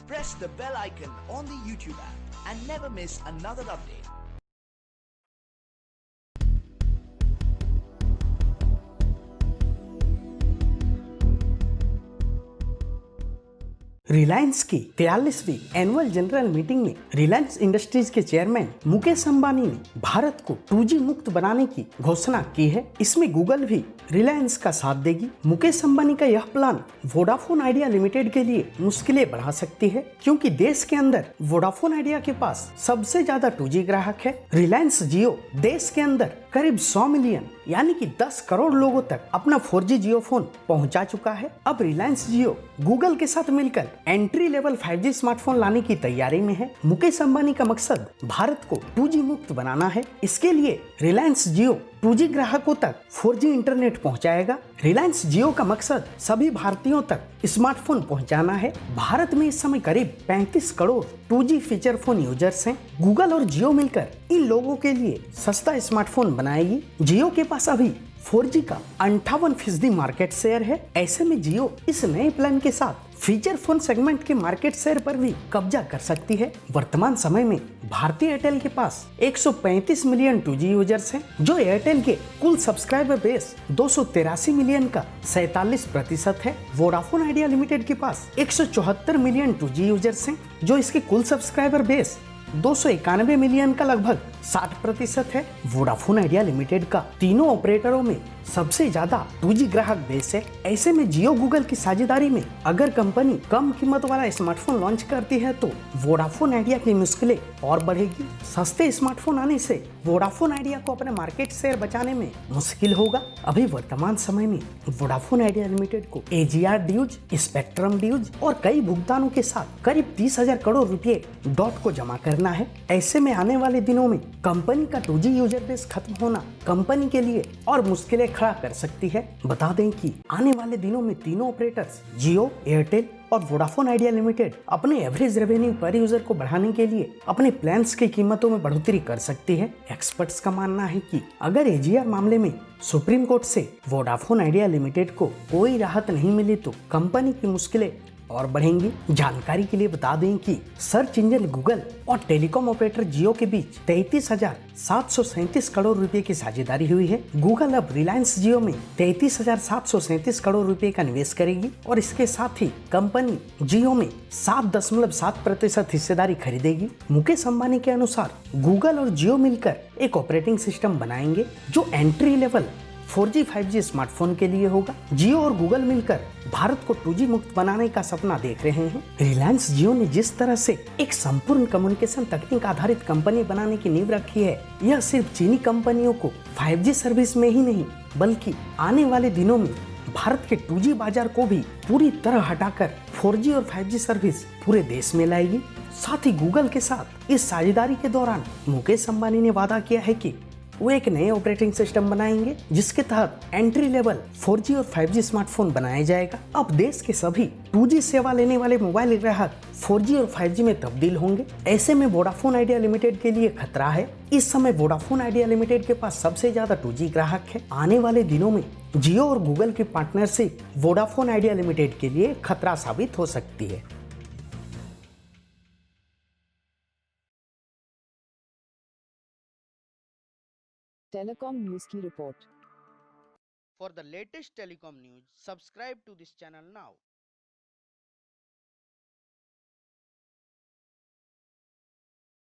Press the bell icon on the YouTube app and never miss another update. Reliance की 43वीं annual general meeting में Reliance industries के chairman Mukesh Ambani ने भारत को 2G मुक्त बनाने की घोषणा की है। इसमें गूगल भी रिलायंस का साथ देगी। मुकेश अंबानी का यह प्लान वोडाफोन आइडिया लिमिटेड के लिए मुश्किलें बढ़ा सकती है, क्योंकि देश के अंदर वोडाफोन आइडिया के पास सबसे ज्यादा 2G ग्राहक है। रिलायंस जियो देश के अंदर करीब 100 मिलियन यानी कि 10 करोड़ लोगों तक अपना 4G जियो फोन पहुंचा चुका है। अब रिलायंस जियो गूगल के साथ मिलकर एंट्री लेवल 5G स्मार्टफोन लाने की तैयारी में है। मुकेश अंबानी का मकसद भारत को 2G मुक्त बनाना है। इसके लिए रिलायंस जियो 2G ग्राहकों तक 4G इंटरनेट पहुंचाएगा। रिलायंस जियो का मकसद सभी भारतीयों तक स्मार्टफोन पहुंचाना है। भारत में इस समय करीब 35 crore 2G feature phone users हैं। गूगल और जियो मिलकर इन लोगों के लिए सस्ता स्मार्टफोन बनाएगी। जियो के पास अभी 4G का 58% मार्केट शेयर है। ऐसे में जियो इस नए प्लान के साथ फीचर फोन सेगमेंट के मार्केट शेयर पर भी कब्जा कर सकती है। वर्तमान समय में भारतीय एयरटेल के पास 135 मिलियन 2G यूजर्स हैं, जो एयरटेल के कुल सब्सक्राइबर बेस 283 मिलियन का 47% है। वोडाफोन आइडिया लिमिटेड के पास 174 मिलियन 2G यूजर्स हैं, जो इसके कुल सब्सक्राइबर बेस 291 मिलियन का लगभग 60% है। वोडाफोन आइडिया लिमिटेड का तीनों ऑपरेटरों में सबसे ज्यादा 2G ग्राहक बेस है। ऐसे में जियो गूगल की साझेदारी में अगर कंपनी कम कीमत वाला स्मार्टफोन लॉन्च करती है तो वोडाफोन आइडिया की मुश्किलें और बढ़ेगी। सस्ते स्मार्टफोन आने से वोडाफोन आइडिया को अपने मार्केट शेयर बचाने में मुश्किल होगा। अभी वर्तमान समय में वोडाफोन आइडिया लिमिटेड को AGR ड्यूज, स्पेक्ट्रम ड्यूज और कई भुगतानों के साथ करीब 30,000 करोड़ रुपए डॉट को जमा करना है। ऐसे में आने वाले दिनों में कंपनी का 2G यूजर बेस खत्म होना कंपनी के लिए और मुश्किलें खड़ा कर सकती है। बता दें कि आने वाले दिनों में तीनों ऑपरेटर्स जियो, एयरटेल और वोडाफोन आइडिया लिमिटेड अपने एवरेज रेवेन्यू पर यूजर को बढ़ाने के लिए अपने प्लान्स की कीमतों में बढ़ोतरी कर सकती है। एक्सपर्ट्स का मानना है कि अगर AGR मामले में सुप्रीम कोर्ट से वोडाफोन आइडिया लिमिटेड को कोई राहत नहीं मिली तो कंपनी की मुश्किलें और बढ़ेंगी। जानकारी के लिए बता दें कि सर्च इंजन गूगल और टेलीकॉम ऑपरेटर जियो के बीच 33,737 करोड़ रुपए की साझेदारी हुई है। गूगल अब रिलायंस जियो में 33,737 करोड़ रुपए का निवेश करेगी और इसके साथ ही कंपनी जियो में 7.7% हिस्सेदारी खरीदेगी। मुकेश अंबानी के अनुसार गूगल और जियो मिलकर एक ऑपरेटिंग सिस्टम बनाएंगे जो entry level 4G 5G smartphone के लिए होगा। जियो और गूगल मिलकर भारत को 2G मुक्त बनाने का सपना देख रहे हैं। रिलायंस जियो ने जिस तरह से एक संपूर्ण कम्युनिकेशन तकनीक आधारित कंपनी बनाने की नींव रखी है, यह सिर्फ चीनी कंपनियों को 5G सर्विस में ही नहीं बल्कि आने वाले दिनों में भारत के 2G बाजार को भी पूरी तरह हटाकर 4G और 5G सर्विस पूरे देश में लाएगी। साथ ही गूगल के साथ इस साझेदारी के दौरान मुकेश अंबानी ने वादा किया है कि वो एक नए ऑपरेटिंग सिस्टम बनाएंगे जिसके तहत एंट्री लेवल 4G और 5G स्मार्टफोन बनाया जाएगा। अब देश के सभी 2G सेवा लेने वाले मोबाइल ग्राहक 4G और 5G में तब्दील होंगे। ऐसे में वोडाफोन आइडिया लिमिटेड के लिए खतरा है। इस समय वोडाफोन आइडिया लिमिटेड के पास सबसे ज्यादा 2G ग्राहक है। आने वाले दिनों में जियो और गूगल की पार्टनरशिप वोडाफोन आइडिया लिमिटेड के लिए खतरा साबित हो सकती है। Telecom News की report. For the latest telecom news, subscribe to this channel now.